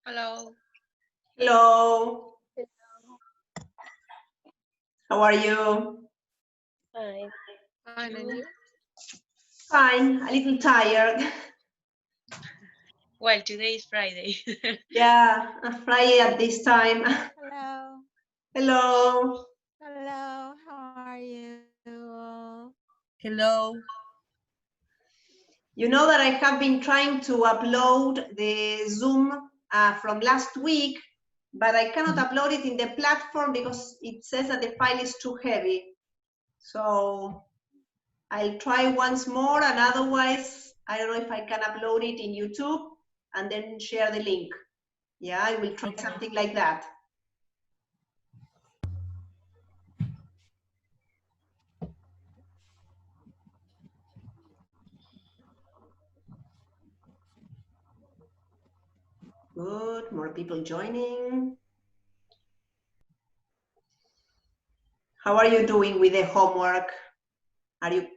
Hello. Hello. How are you? Fine. Fine, and you? Fine, a little tired. Well, today is Friday. Yeah, a Friday at this time. Hello. Hello. Hello. How are you? Hello. You know that I have been trying to upload the Zoom from last week, but I cannot upload it in the platform because it says that the file is too heavy. So I'll try once more, and otherwise, I don't know if I can upload it in YouTube and then share the link. Yeah, I will try something like that. Good, more people joining. How are you doing with the homework? Are you,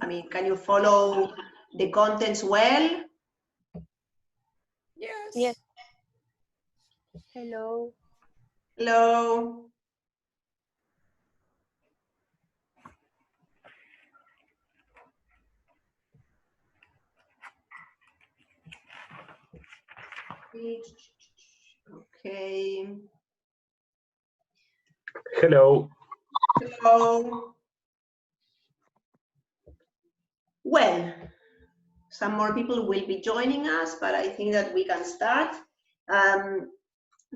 I mean, can you follow the contents well? Yes. Yes. Hello. Hello. Okay. Hello. Hello. Well, some more people will be joining us, but I think that we can start.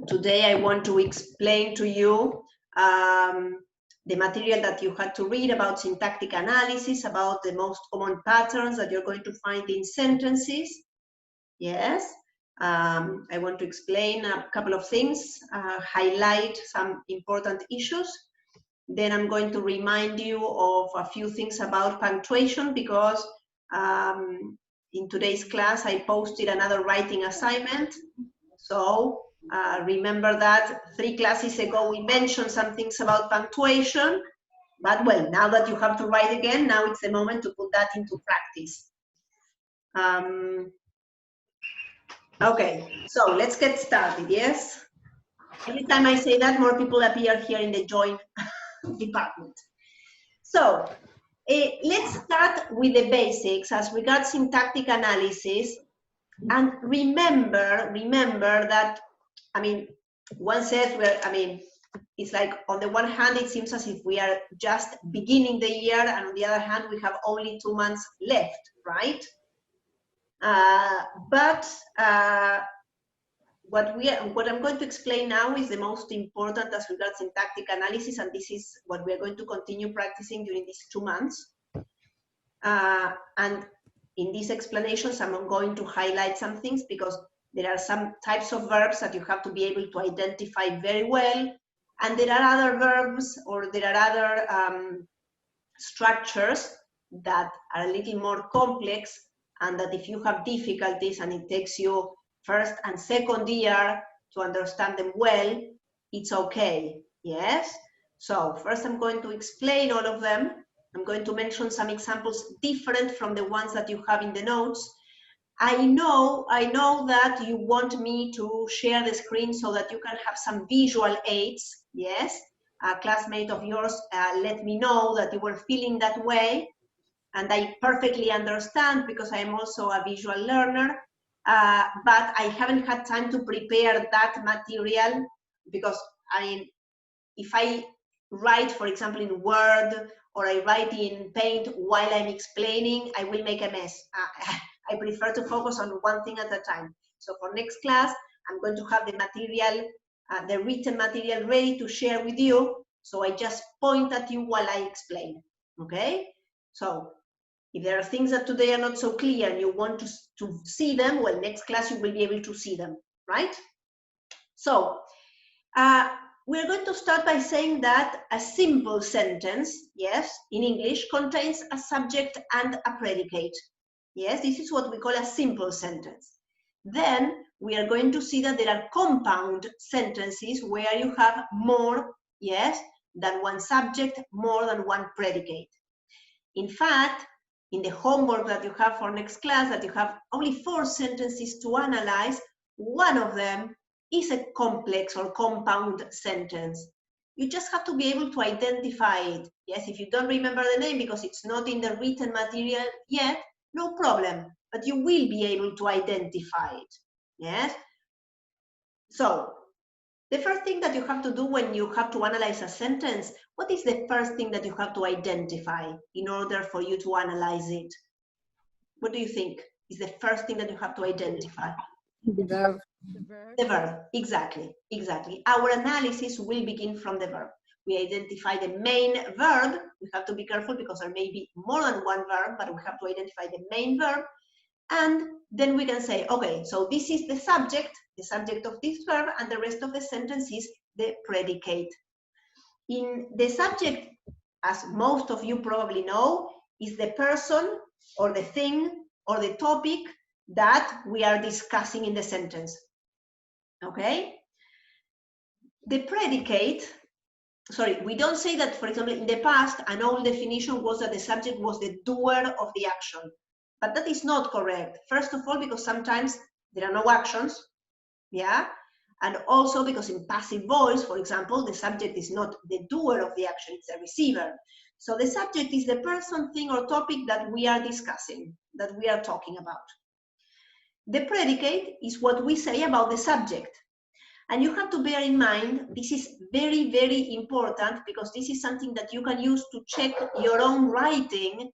Today I want to explain to you the material that you had to read about syntactic analysis, about the most common patterns that you're going to find in sentences. Yes. I want to explain a couple of things, highlight some important issues. Then I'm going to remind you of a few things about punctuation because in today's class I posted another writing assignment. So remember that 3 classes ago we mentioned some things about punctuation, but well, now that you have to write again, now it's the moment to put that into practice. Okay, so let's get started, yes? Every time I say that, more people appear here in the join department. So let's start with the basics as regards syntactic analysis. And remember that, I mean, one says, it's like on the one hand, it seems as if we are just beginning the year, and on the other hand, we have only 2 months left, right? What I'm going to explain now is the most important as regards syntactic analysis, and this is what we are going to continue practicing during these 2 months. And in these explanations, I'm going to highlight some things because there are some types of verbs that you have to be able to identify very well, and there are other verbs or there are other structures that are a little more complex, and that if you have difficulties and it takes you first and second year to understand them well, it's okay, yes? So first I'm going to explain all of them. I'm going to mention some examples different from the ones that you have in the notes. I know that you want me to share the screen so that you can have some visual aids, yes? A classmate of yours let me know that you were feeling that way, and I perfectly understand because I am also a visual learner, but I haven't had time to prepare that material because, I mean, if I write, for example, in Word or I write in Paint while I'm explaining, I will make a mess. I prefer to focus on one thing at a time. So for next class, I'm going to have the material, the written material ready to share with you. So I just point at you while I explain, okay? So if there are things that today are not so clear and you want to see them, well, next class you will be able to see them, right? So we're going to start by saying that a simple sentence, yes, in English, contains a subject and a predicate. Yes, this is what we call a simple sentence. Then we are going to see that there are compound sentences where you have more, yes, than one subject, more than one predicate. In fact, in the homework that you have for next class, that you have only 4 sentences to analyze, one of them is a complex or compound sentence. You just have to be able to identify it. Yes, if you don't remember the name because it's not in the written material yet, no problem, but you will be able to identify it. Yes? So, the first thing that you have to do when you have to analyze a sentence, what is the first thing that you have to identify in order for you to analyze it? What do you think is the first thing that you have to identify? The verb. The verb. The verb, exactly, exactly. Our analysis will begin from the verb. We identify the main verb. We have to be careful because there may be more than one verb, but we have to identify the main verb. And then we can say, okay, so this is the subject of this verb, and the rest of the sentence is the predicate. In the subject, as most of you probably know, is the person or the thing or the topic that we are discussing in the sentence. Okay? The predicate, sorry, we don't say that, for example, in the past, an old definition was that the subject was the doer of the action. But that is not correct. First of all, because sometimes there are no actions, yeah? And also because in passive voice, for example, the subject is not the doer of the action, it's the receiver. So the subject is the person, thing, or topic that we are discussing, that we are talking about. The predicate is what we say about the subject. And you have to bear in mind, this is very, very important because this is something that you can use to check your own writing.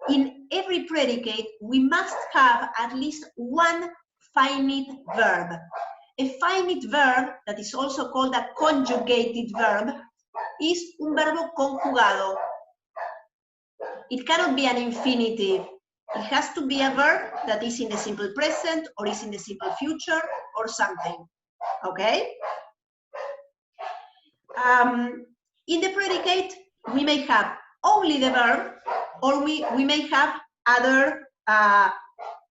In every predicate, we must have at least one finite verb. A finite verb, that is also called a conjugated verb, is un verbo conjugado. It cannot be an infinitive. It has to be a verb that is in the simple present or is in the simple future or something. Okay? In the predicate, we may have only the verb, or we may have other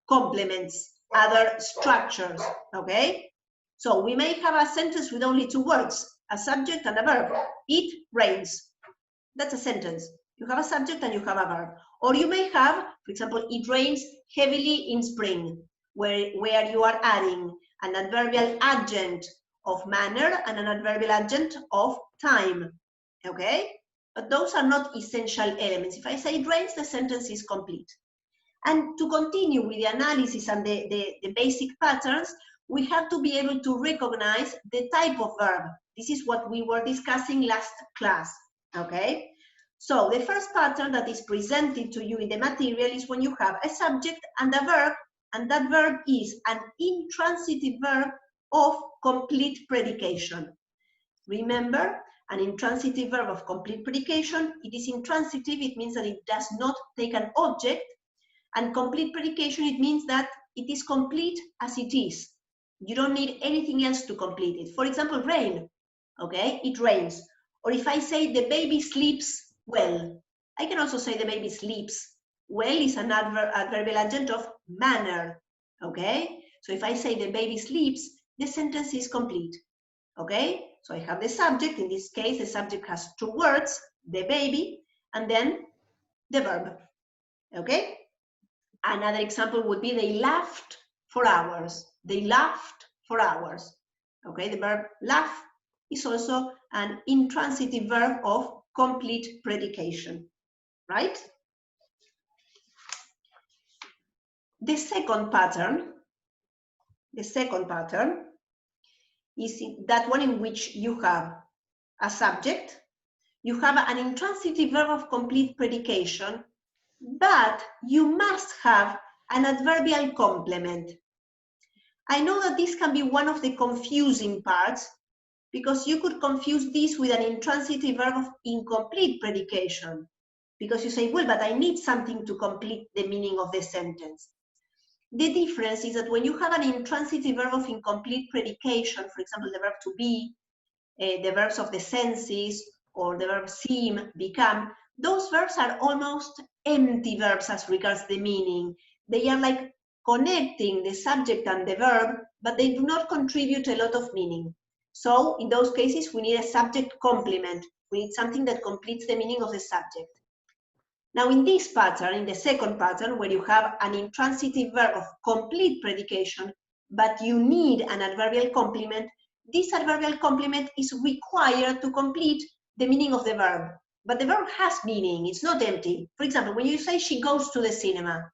complements, other structures, okay? So we may have a sentence with only 2 words, a subject and a verb. It rains. That's a sentence. You have a subject and you have a verb. Or you may have, for example, it rains heavily in spring, where you are adding an adverbial adjunct of manner and an adverbial adjunct of time, okay? But those are not essential elements. If I say it rains, the sentence is complete. And to continue with the analysis and the basic patterns, we have to be able to recognize the type of verb. This is what we were discussing last class, okay? So the first pattern that is presented to you in the material is when you have a subject and a verb, and that verb is an intransitive verb of complete predication. Remember, an intransitive verb of complete predication, it is intransitive, it means that it does not take an object, and complete predication, it means that it is complete as it is. You don't need anything else to complete it. For example, rain, okay, it rains. Or if I say the baby sleeps well, I can also say the baby sleeps. Well is an adverbial adjunct of manner, okay? So if I say the baby sleeps, the sentence is complete, okay? So I have the subject, in this case, the subject has 2 words, the baby, and then the verb, okay? Another example would be they laughed for hours. They laughed for hours, okay? The verb laugh is also an intransitive verb of complete predication, right? The second pattern is that one in which you have a subject, you have an intransitive verb of complete predication, but you must have an adverbial complement. I know that this can be one of the confusing parts because you could confuse this with an intransitive verb of incomplete predication because you say, well, but I need something to complete the meaning of the sentence. The difference is that when you have an intransitive verb of incomplete predication, for example, the verb to be, the verbs of the senses, or the verb seem, become, those verbs are almost empty verbs as regards the meaning. They are like connecting the subject and the verb, but they do not contribute a lot of meaning. So in those cases, we need a subject complement. We need something that completes the meaning of the subject. Now in this pattern, in the second pattern, where you have an intransitive verb of complete predication, but you need an adverbial complement, this adverbial complement is required to complete the meaning of the verb. But the verb has meaning, it's not empty. For example, when you say she goes to the cinema,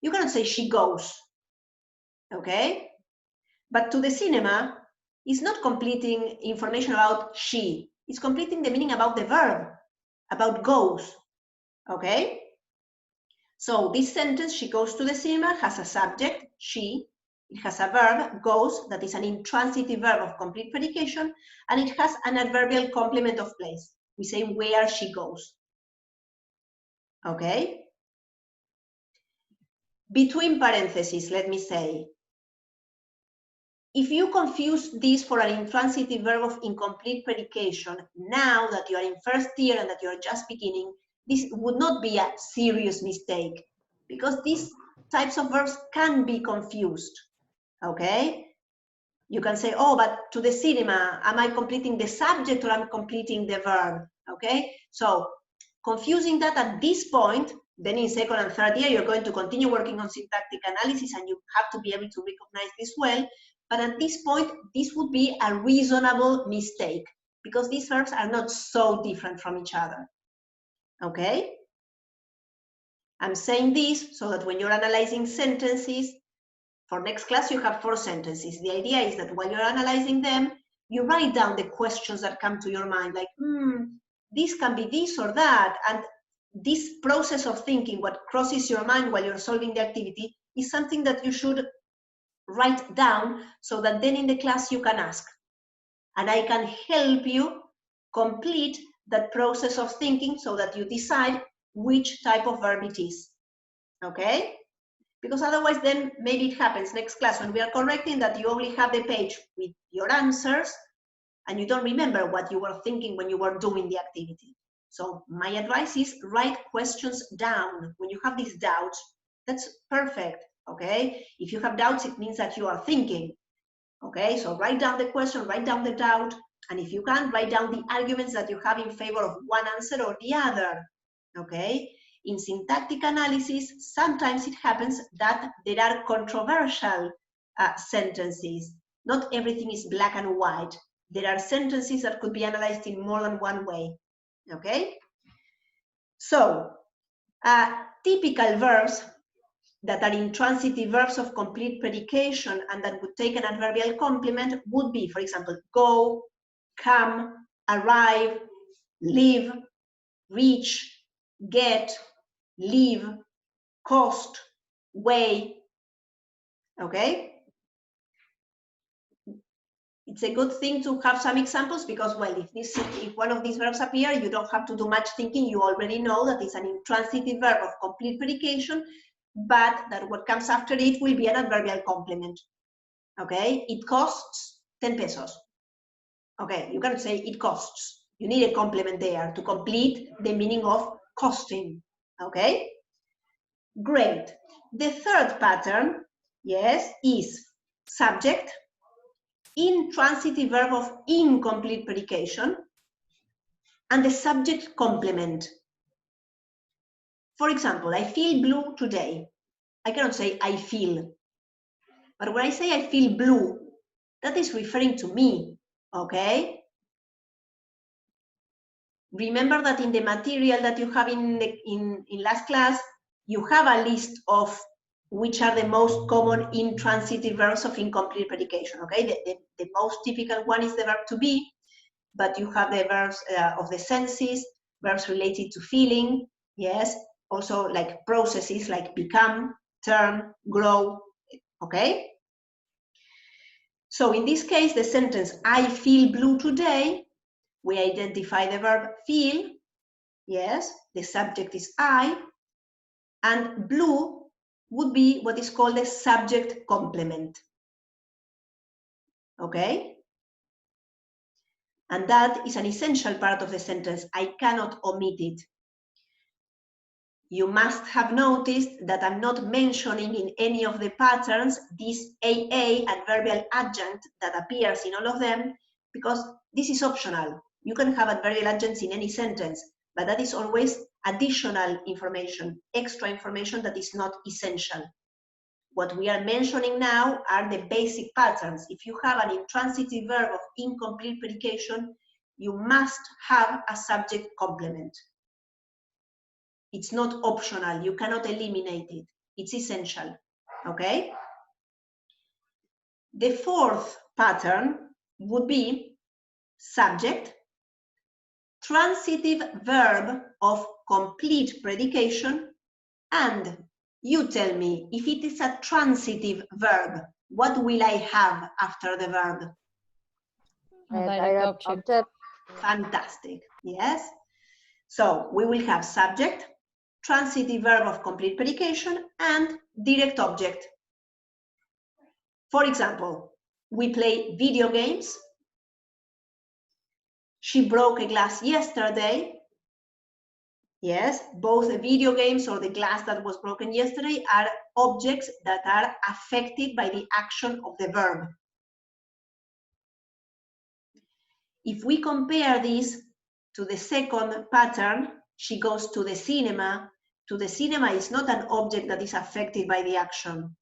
you cannot say she goes, okay? But to the cinema is not completing information about she, it's completing the meaning about the verb, about goes, okay? So this sentence, she goes to the cinema, has a subject, she, it has a verb, goes, that is an intransitive verb of complete predication, and it has an adverbial complement of place. We say where she goes, okay? Between parentheses, let me say, if you confuse this for an intransitive verb of incomplete predication, now that you are in first year and that you are just beginning, this would not be a serious mistake, because these types of verbs can be confused, okay? You can say, oh, but to the cinema, am I completing the subject or am I completing the verb, okay? So confusing that at this point, then in second and third year, you're going to continue working on syntactic analysis and you have to be able to recognize this well. But at this point, this would be a reasonable mistake because these verbs are not so different from each other, okay? I'm saying this so that when you're analyzing sentences, for next class, you have 4 sentences. The idea is that while you're analyzing them, you write down the questions that come to your mind, like, this can be this or that. And this process of thinking, what crosses your mind while you're solving the activity, is something that you should write down so that then in the class you can ask. And I can help you complete that process of thinking so that you decide which type of verb it is, okay? Because otherwise then maybe it happens next class when we are correcting that you only have the page with your answers and you don't remember what you were thinking when you were doing the activity. So my advice is write questions down. When you have these doubts, that's perfect, okay? If you have doubts, it means that you are thinking, okay? So write down the question, write down the doubt, and if you can, write down the arguments that you have in favor of one answer or the other, okay? In syntactic analysis, sometimes it happens that there are controversial sentences. Not everything is black and white. There are sentences that could be analyzed in more than one way, okay? So, typical verbs that are intransitive verbs of complete predication and that would take an adverbial complement would be, for example, go, come, arrive, live, reach, get, leave, cost, weigh, okay? It's a good thing to have some examples because, well, if one of these verbs appear, you don't have to do much thinking. You already know that it's an intransitive verb of complete predication, but that what comes after it will be an adverbial complement, okay? It costs 10 pesos. Okay, you can say it costs. You need a complement there to complete the meaning of costing, okay? Great. The third pattern, yes, is subject, intransitive verb of incomplete predication, and the subject complement. For example, I feel blue today. I cannot say I feel. But when I say I feel blue, that is referring to me, okay? Remember that in the material that you have in last class, you have a list of which are the most common intransitive verbs of incomplete predication, okay? The most typical one is the verb to be, but you have the verbs of the senses, verbs related to feeling, yes? Also like processes like become, turn, grow, okay? So in this case, the sentence, I feel blue today, we identify the verb feel, yes, the subject is I, and blue would be what is called a subject complement, okay? And that is an essential part of the sentence. I cannot omit it. You must have noticed that I'm not mentioning in any of the patterns this AA, adverbial adjunct, that appears in all of them, because this is optional. You can have adverbial adjuncts in any sentence, but that is always additional information, extra information that is not essential. What we are mentioning now are the basic patterns. If you have an intransitive verb of incomplete predication, you must have a subject complement. It's not optional. You cannot eliminate it. It's essential. Okay? The fourth pattern would be subject, transitive verb of complete predication, and you tell me, if it is a transitive verb, what will I have after the verb? A direct object. Fantastic. Yes. So we will have subject, transitive verb of complete predication, and direct object. For example, we play video games. She broke a glass yesterday. Yes, both the video games or the glass that was broken yesterday are objects that are affected by the action of the verb. If we compare this to the second pattern, she goes to the cinema. To the cinema is not an object that is affected by the action.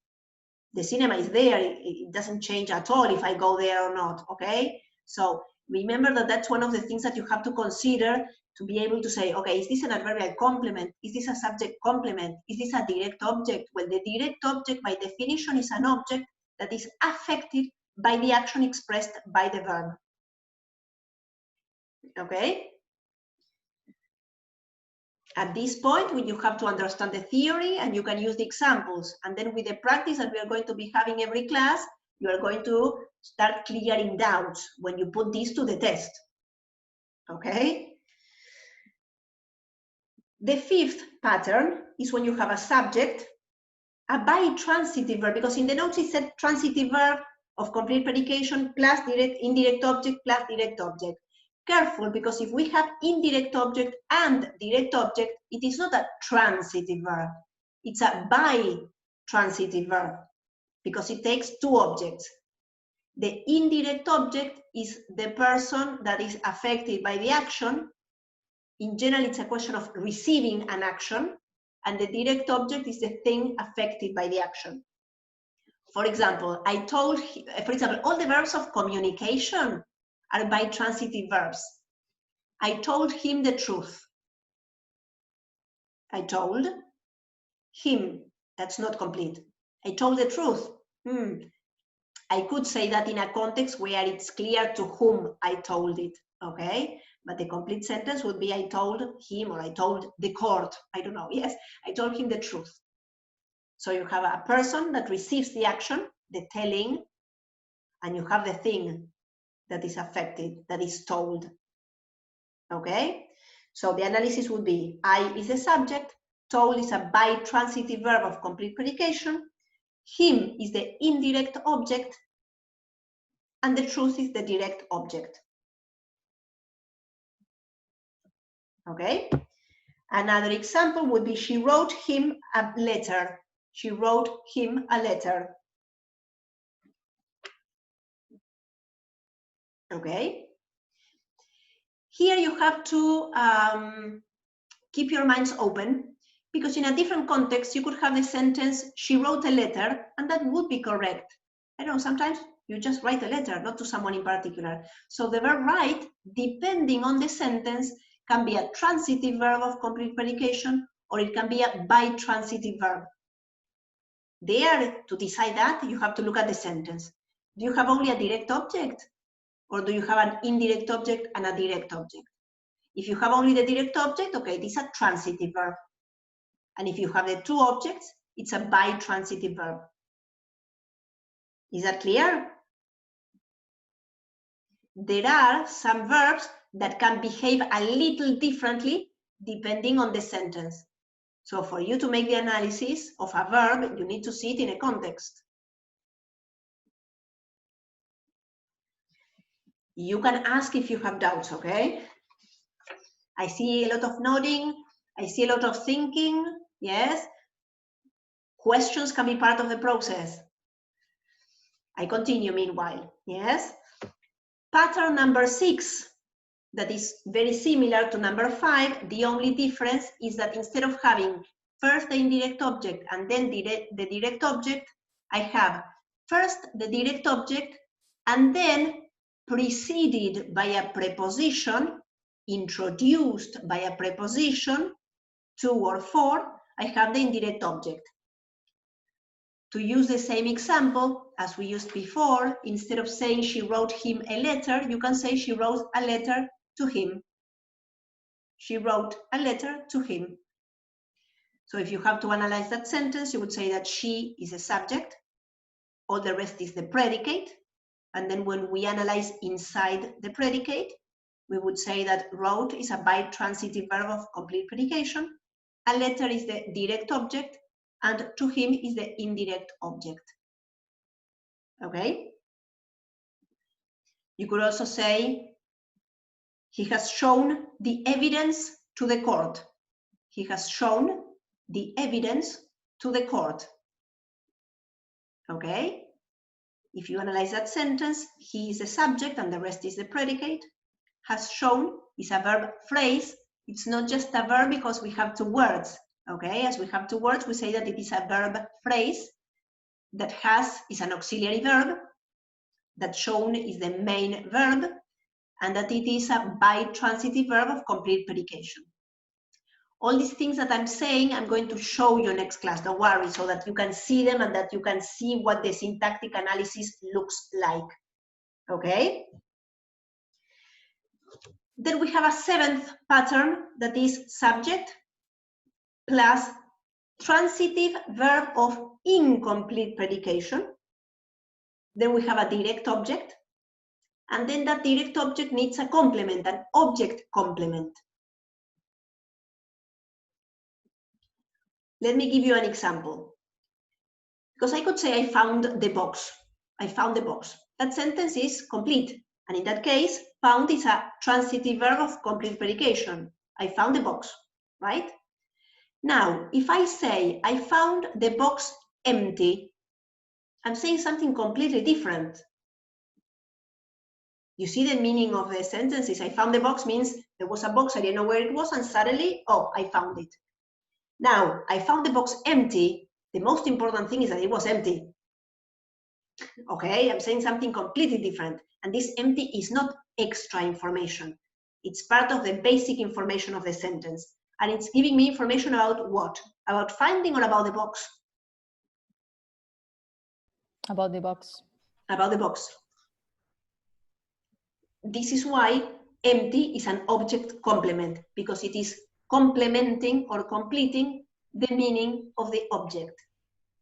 The cinema is there, it doesn't change at all if I go there or not, okay? So remember that that's one of the things that you have to consider to be able to say, okay, is this an adverbial complement? Is this a subject complement? Is this a direct object? Well, the direct object by definition is an object that is affected by the action expressed by the verb. Okay? At this point, when you have to understand the theory and you can use the examples, and then with the practice that we are going to be having every class, you are going to start clearing doubts when you put this to the test. Okay? The fifth pattern is when you have a subject, a bitransitive verb, because in the notes it said transitive verb of complete predication plus indirect object plus direct object. Careful, because if we have indirect object and direct object, it is not a transitive verb. It's a bitransitive verb because it takes two objects. The indirect object is the person that is affected by the action. In general, it's a question of receiving an action, and the direct object is the thing affected by the action. For example, all the verbs of communication are bitransitive verbs. I told him the truth. I told him. That's not complete. I told the truth. I could say that in a context where it's clear to whom I told it, okay? But the complete sentence would be I told him, or I told the court. I don't know. Yes, I told him the truth. So you have a person that receives the action, the telling, and you have the thing that is affected, that is told. Okay? So the analysis would be I is the subject, told is a bitransitive verb of complete predication, him is the indirect object, and the truth is the direct object. Okay? Another example would be she wrote him a letter. She wrote him a letter. Okay? Here you have to keep your minds open, because in a different context, you could have the sentence, she wrote a letter, and that would be correct. I know, sometimes you just write a letter, not to someone in particular. So the verb write, depending on the sentence, can be a transitive verb of complete predication, or it can be a bitransitive verb. There, to decide that, you have to look at the sentence. Do you have only a direct object? Or do you have an indirect object and a direct object? If you have only the direct object, okay, it is a transitive verb. And if you have the two objects, it's a bitransitive verb. Is that clear? There are some verbs that can behave a little differently depending on the sentence. So for you to make the analysis of a verb, you need to see it in a context. You can ask if you have doubts, okay? I see a lot of nodding. I see a lot of thinking, yes? Questions can be part of the process. I continue meanwhile, yes? Pattern number 6, that is very similar to number 5. The only difference is that instead of having first the indirect object and then the direct object, I have first the direct object and then preceded by a preposition, introduced by a preposition, 2 or 4, I have the indirect object. To use the same example as we used before, instead of saying she wrote him a letter, you can say she wrote a letter to him. She wrote a letter to him. So if you have to analyze that sentence, you would say that she is a subject, all the rest is the predicate, and then when we analyze inside the predicate, we would say that wrote is a bitransitive verb of complete predication, a letter is the direct object, and to him is the indirect object. Okay? You could also say, he has shown the evidence to the court. He has shown the evidence to the court. Okay? If you analyze that sentence, he is the subject and the rest is the predicate. Has shown is a verb phrase. It's not just a verb because we have 2 words. Okay? As we have 2 words, we say that it is a verb phrase. That has is an auxiliary verb. That shown is the main verb. And that it is a bitransitive verb of complete predication. All these things that I'm saying, I'm going to show you next class, don't worry, so that you can see them and that you can see what the syntactic analysis looks like, okay? Then we have a 7th pattern that is subject plus transitive verb of incomplete predication. Then we have a direct object, and then that direct object needs a complement, an object complement. Let me give you an example. Because I could say I found the box. I found the box. That sentence is complete. And in that case, found is a transitive verb of complete predication. I found the box, right? Now, if I say I found the box empty, I'm saying something completely different. You see the meaning of the sentences. I found the box means there was a box, I didn't know where it was, and suddenly, oh, I found it. Now, I found the box empty. The most important thing is that it was empty. Okay, I'm saying something completely different. And this empty is not extra information. It's part of the basic information of the sentence. And it's giving me information about what? About finding or about the box? About the box. About the box. This is why empty is an object complement, because it is complementing or completing the meaning of the object.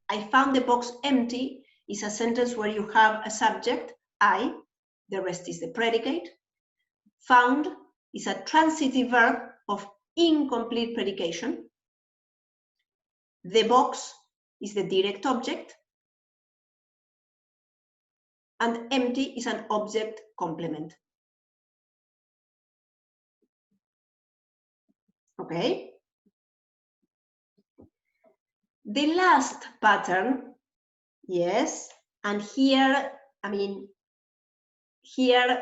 I found the box empty is a sentence where you have a subject, I, the rest is the predicate. Found is a transitive verb of incomplete predication. The box is the direct object. And empty is an object complement. Okay? The last pattern, yes, and here, I mean, here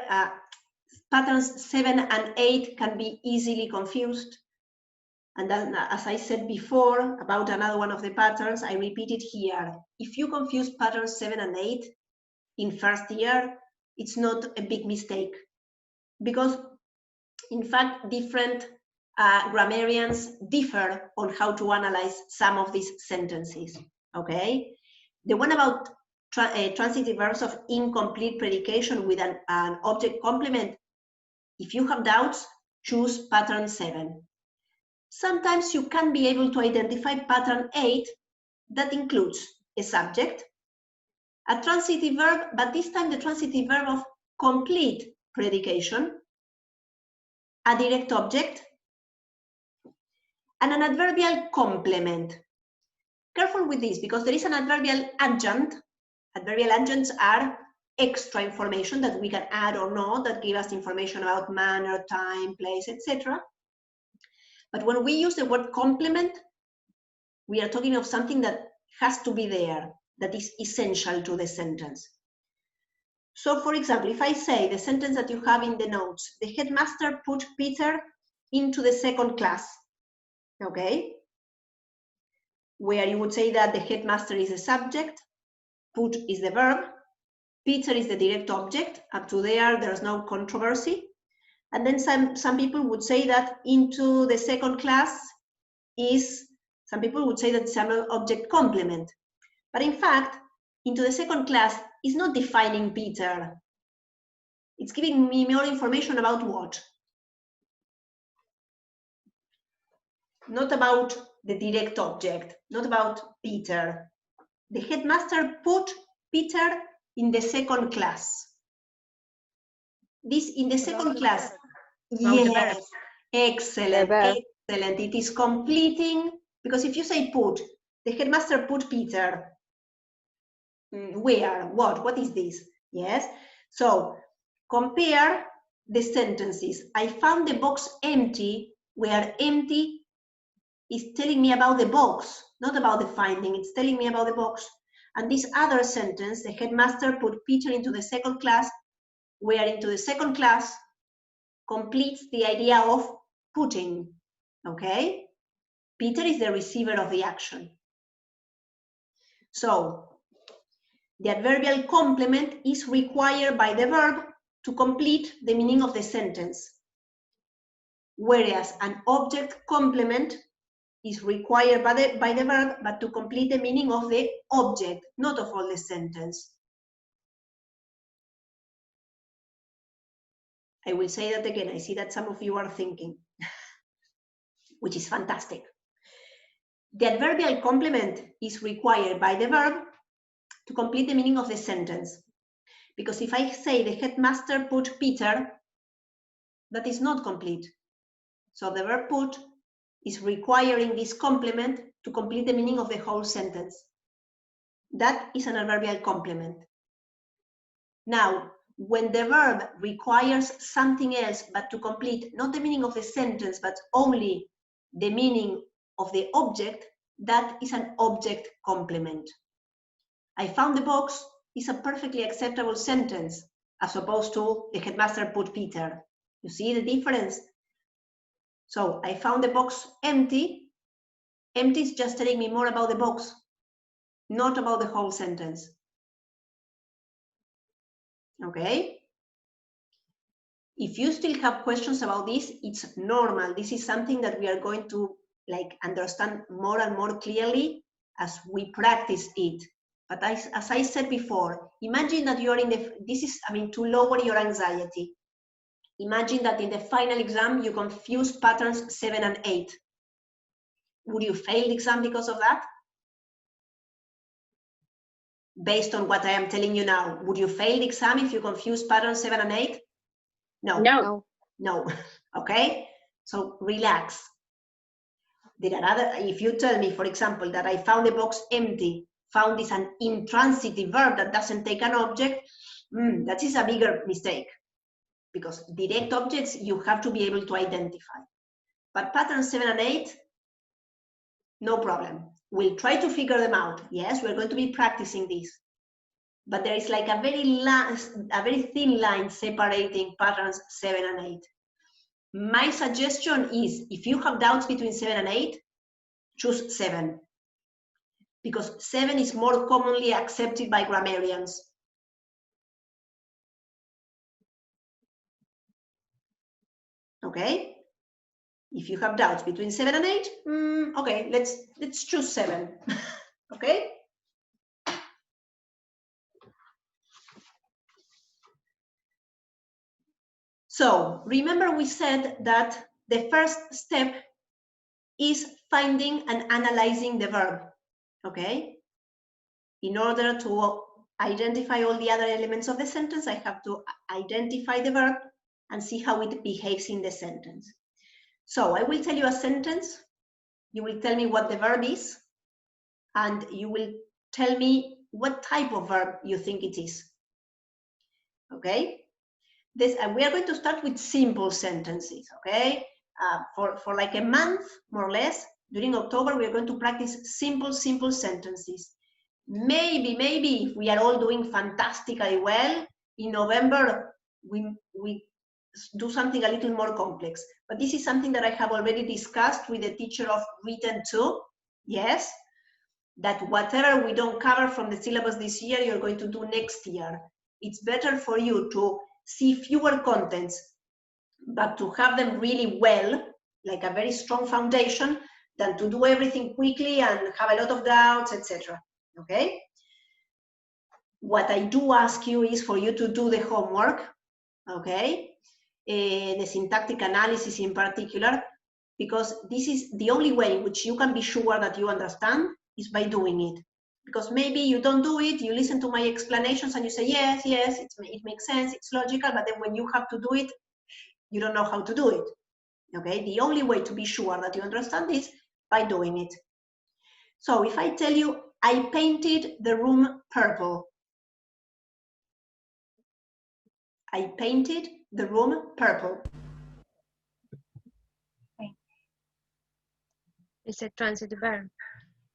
patterns 7 and 8 can be easily confused. And then, as I said before about another one of the patterns, I repeat it here. If you confuse patterns 7 and 8 in first year, it's not a big mistake. Because, in fact, different grammarians differ on how to analyze some of these sentences, okay? The one about transitive verbs of incomplete predication with an object complement, if you have doubts, choose pattern 7. Sometimes you can be able to identify pattern 8 that includes a subject, a transitive verb, but this time the transitive verb of complete predication, a direct object, and an adverbial complement. Careful with this, because there is an adverbial adjunct. Adverbial adjuncts are extra information that we can add or not, that give us information about manner, time, place, etc. But when we use the word complement, we are talking of something that has to be there, that is essential to the sentence. So for example, if I say the sentence that you have in the notes, the headmaster put Peter into the second class, okay? Where you would say that the headmaster is the subject, put is the verb, Peter is the direct object. Up to there's no controversy. And then some people would say that into the second class is, some people would say that it's an object complement. But in fact, into the second class is not defining Peter. It's giving me more information about what? Not about the direct object, not about Peter. The headmaster put Peter in the second class. This in the second class. Yes, excellent, excellent. It is completing, because if you say put, the headmaster put Peter. Where? What is this? Yes. So compare the sentences. I found the box empty, where empty is telling me about the box, not about the finding. It's telling me about the box. And this other sentence, the headmaster put Peter into the second class, where into the second class completes the idea of putting, okay? Peter is the receiver of the action. So the adverbial complement is required by the verb to complete the meaning of the sentence, whereas an object complement is required by the verb, but to complete the meaning of the object, not of all the sentence. I will say that again. I see that some of you are thinking, which is fantastic. The adverbial complement is required by the verb to complete the meaning of the sentence. Because if I say the headmaster put Peter, that is not complete. So the verb put is requiring this complement to complete the meaning of the whole sentence. That is an adverbial complement. Now, when the verb requires something else, but to complete not the meaning of the sentence, but only the meaning of the object, that is an object complement. I found the box is a perfectly acceptable sentence, as opposed to the headmaster put Peter. You see the difference? So I found the box empty. Empty is just telling me more about the box, not about the whole sentence. Okay? If you still have questions about this, it's normal. This is something that we are going to understand more and more clearly as we practice it. But as I said before, imagine that you're in to lower your anxiety. Imagine that in the final exam, you confuse patterns 7 and 8. Would you fail the exam because of that? Based on what I am telling you now, would you fail the exam if you confuse patterns 7 and 8? No. No. No. Okay? So relax. There are other, if you tell me, for example, that I found the box empty, found is an intransitive verb that doesn't take an object, that is a bigger mistake. Because direct objects, you have to be able to identify. But patterns 7 and 8, no problem. We'll try to figure them out. Yes, we're going to be practicing this. But there is like a very thin line separating patterns 7 and 8. My suggestion is, if you have doubts between 7 and 8, choose 7. Because 7 is more commonly accepted by grammarians. Okay? If you have doubts between 7 and 8, okay, let's choose 7. Okay? So remember we said that the first step is finding and analyzing the verb, okay? In order to identify all the other elements of the sentence, I have to identify the verb and see how it behaves in the sentence. So I will tell you a sentence, you will tell me what the verb is, and you will tell me what type of verb you think it is. okay? We are going to start with simple sentences, okay? For like a month, more or less, during October, we are going to practice simple sentences. Maybe if we are all doing fantastically well, in November, we do something a little more complex. But this is something that I have already discussed with the teacher of written 2, yes? That whatever we don't cover from the syllabus this year, you're going to do next year. It's better for you to see fewer contents, but to have them really well, like a very strong foundation, than to do everything quickly and have a lot of doubts, etc. Okay? What I do ask you is for you to do the homework, okay? The syntactic analysis in particular, because this is the only way in which you can be sure that you understand is by doing it. Because maybe you don't do it, you listen to my explanations and you say, yes, it makes sense, it's logical, but then when you have to do it, you don't know how to do it, okay? The only way to be sure that you understand is by doing it. So if I tell you, I painted the room purple. I painted the room purple. It's a transitive verb.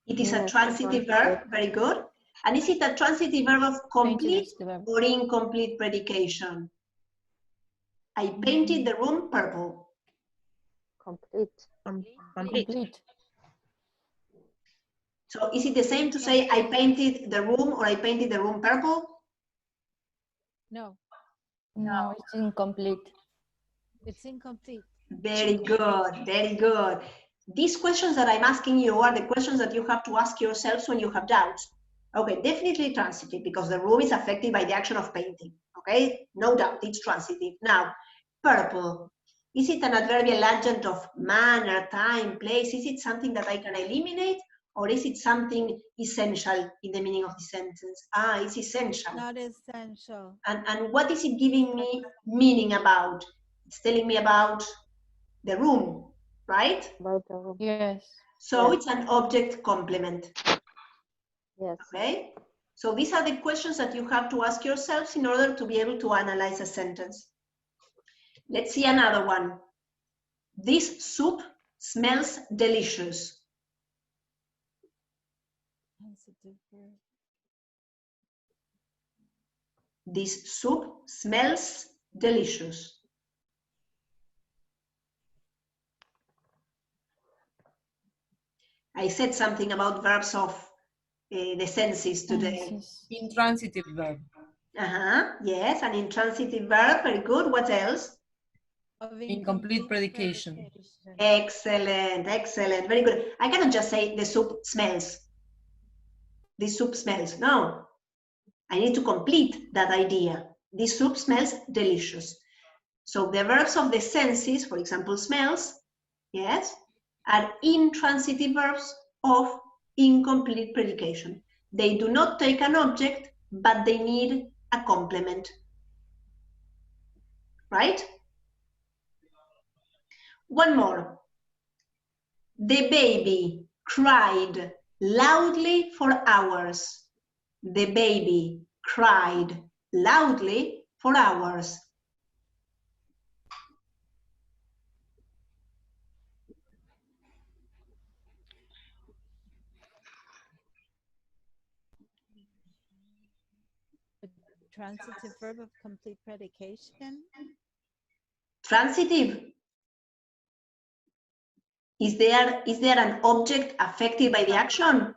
It is a Yes, transitive verb, very good. And is it a transitive verb of Painted complete is the verb. or incomplete predication? I painted the room purple. Complete. Complete. Complete. So is it the same to say I painted the room or I painted the room purple? No, No, it's incomplete. it's incomplete. Very good, very good. These questions that I'm asking you are the questions that you have to ask yourselves when you have doubts. Okay, definitely transitive because the room is affected by the action of painting. Okay, no doubt, it's transitive. Now, purple. Is it an adverbial adjunct of manner, time, place? Is it something that I can eliminate? Or is it something essential in the meaning of the sentence? Ah, it's essential. Not essential. And what is it giving me meaning about? It's telling me about the room, right? About the room. Yes. So Yes. it's an object complement, Yes. okay? So these are the questions that you have to ask yourselves in order to be able to analyze a sentence. Let's see another one. This soup smells delicious. Transitive verb. This soup smells delicious. I said something about verbs of the senses today. Senses. Intransitive verb. Yes, an intransitive verb, very good. What else? Of Incomplete predication. Excellent, excellent, very good. I cannot just say the soup smells. The soup smells, no. I need to complete that idea. This soup smells delicious. So the verbs of the senses, for example, smells, yes, are intransitive verbs of incomplete predication. They do not take an object, but they need a complement, right? One more. The baby cried loudly for hours. The baby cried loudly for hours. Transitive verb of complete predication. Transitive. Is there an object affected by the action?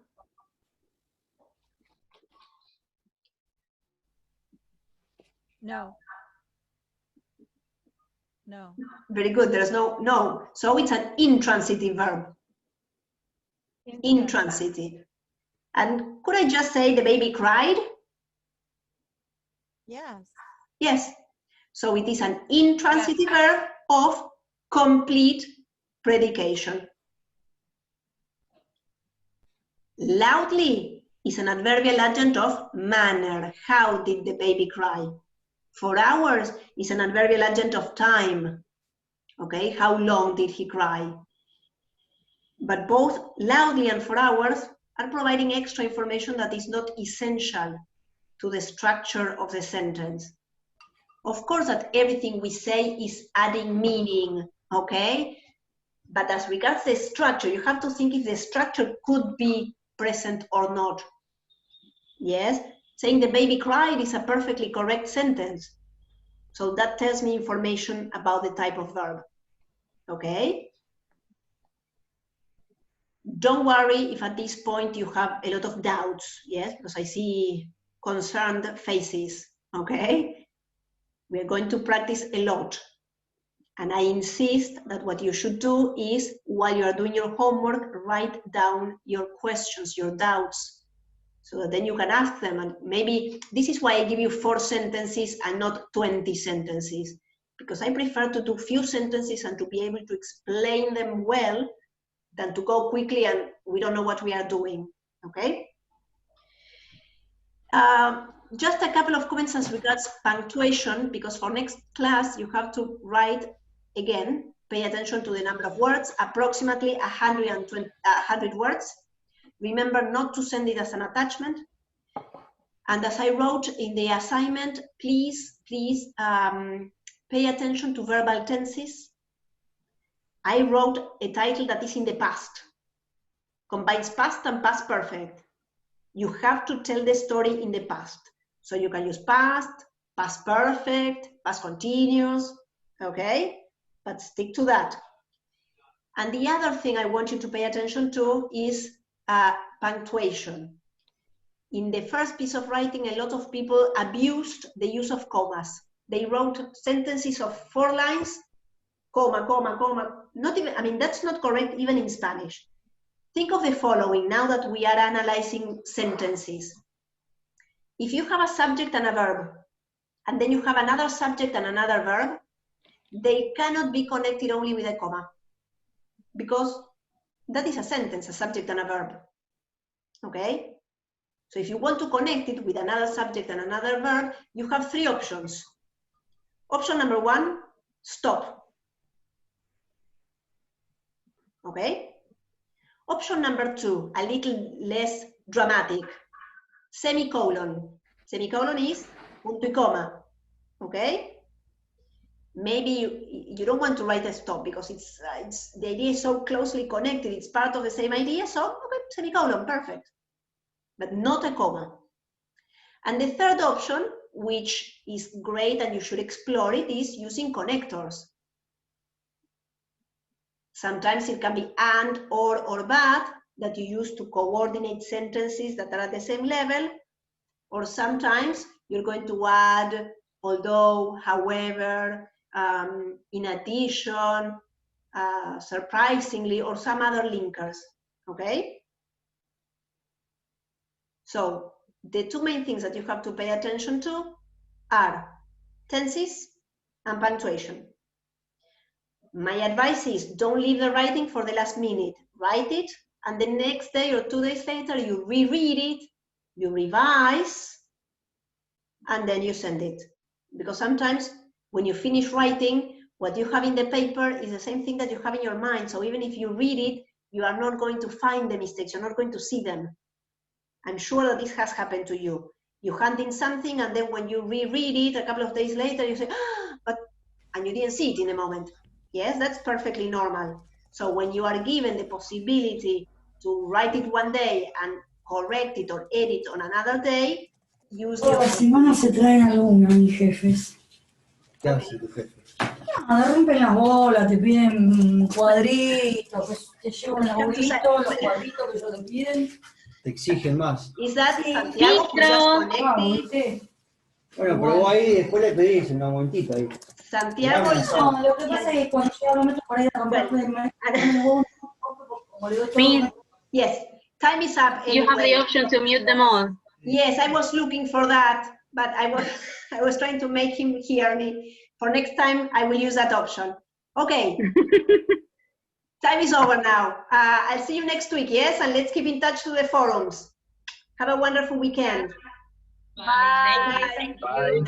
No. No. Very good. There's no. So it's an intransitive verb. Intransitive. And could I just say the baby cried? Yes. Yes. So it is an intransitive verb of complete predication. Loudly is an adverbial adjunct of manner. How did the baby cry? For hours is an adverbial adjunct of time. Okay, how long did he cry? But both loudly and for hours are providing extra information that is not essential to the structure of the sentence. Of course that everything we say is adding meaning, okay? But as regards the structure, you have to think if the structure could be present or not. Yes, saying the baby cried is a perfectly correct sentence. So that tells me information about the type of verb, okay? Don't worry if at this point you have a lot of doubts, yes, because I see concerned faces, okay? We're going to practice a lot. And I insist that what you should do is, while you are doing your homework, write down your questions, your doubts, so that then you can ask them. And maybe this is why I give you 4 sentences and not 20 sentences, because I prefer to do few sentences and to be able to explain them well than to go quickly and we don't know what we are doing, okay? Just a couple of comments as regards punctuation, because for next class you have to write, again, pay attention to the number of words, approximately 100 words. Remember not to send it as an attachment. And as I wrote in the assignment, please pay attention to verbal tenses. I wrote a title that is in the past, combines past and past perfect. You have to tell the story in the past. So you can use past, past perfect, past continuous, okay? But stick to that. And the other thing I want you to pay attention to is punctuation. In the first piece of writing, a lot of people abused the use of commas. They wrote sentences of 4 lines, comma, comma, comma. Not even, I mean, that's not correct even in Spanish. Think of the following, now that we are analyzing sentences. If you have a subject and a verb, and then you have another subject and another verb, they cannot be connected only with a comma, because that is a sentence, a subject and a verb, okay? So if you want to connect it with another subject and another verb, you have 3 options. Option number 1, stop, okay? Option number 2, a little less dramatic, semicolon. Semicolon is punto y coma, okay? Maybe you don't want to write a stop because the idea is so closely connected, it's part of the same idea, so okay, semicolon, perfect. But not a comma. And the third option, which is great and you should explore it, is using connectors. Sometimes it can be and, or but, that you use to coordinate sentences that are at the same level, or sometimes you're going to add although, however, in addition, surprisingly, or some other linkers, okay? So the 2 main things that you have to pay attention to are tenses and punctuation. My advice is don't leave the writing for the last minute. Write it, and the next day or 2 days later, you reread it, you revise, and then you send it. Because sometimes when you finish writing, what you have in the paper is the same thing that you have in your mind. So even if you read it, you are not going to find the mistakes, you're not going to see them. I'm sure that this has happened to you. You hand in something, and then when you reread it a couple of days later, you say, and you didn't see it in a moment. Yes, that's perfectly normal. So when you are given the possibility to write it one day and correct it or edit on another day, use Toda your... la semana se traen alguna, mis jefes. ¿Qué hace tu jefe? Nada, rompen las bolas, te piden cuadritos, pues, te llevan el laburito, los cuadritos que ellos te piden. Te exigen más. Is that Santiago who just connected? ¿Viste? Bueno, pero vos ahí después le pedís un momentito ahí. Santiago is... No, lo que pasa es que cuando llega el momento para ir a comprar como le doy todo. Yes, time is up. You have anyway. the option to mute them all. Yes, I was looking for that, but I was trying to make him hear me. For next time, I will use that option. Okay. Time is over now. I'll see you next week, yes? And let's keep in touch through the forums. Have a wonderful weekend. Bye. Bye.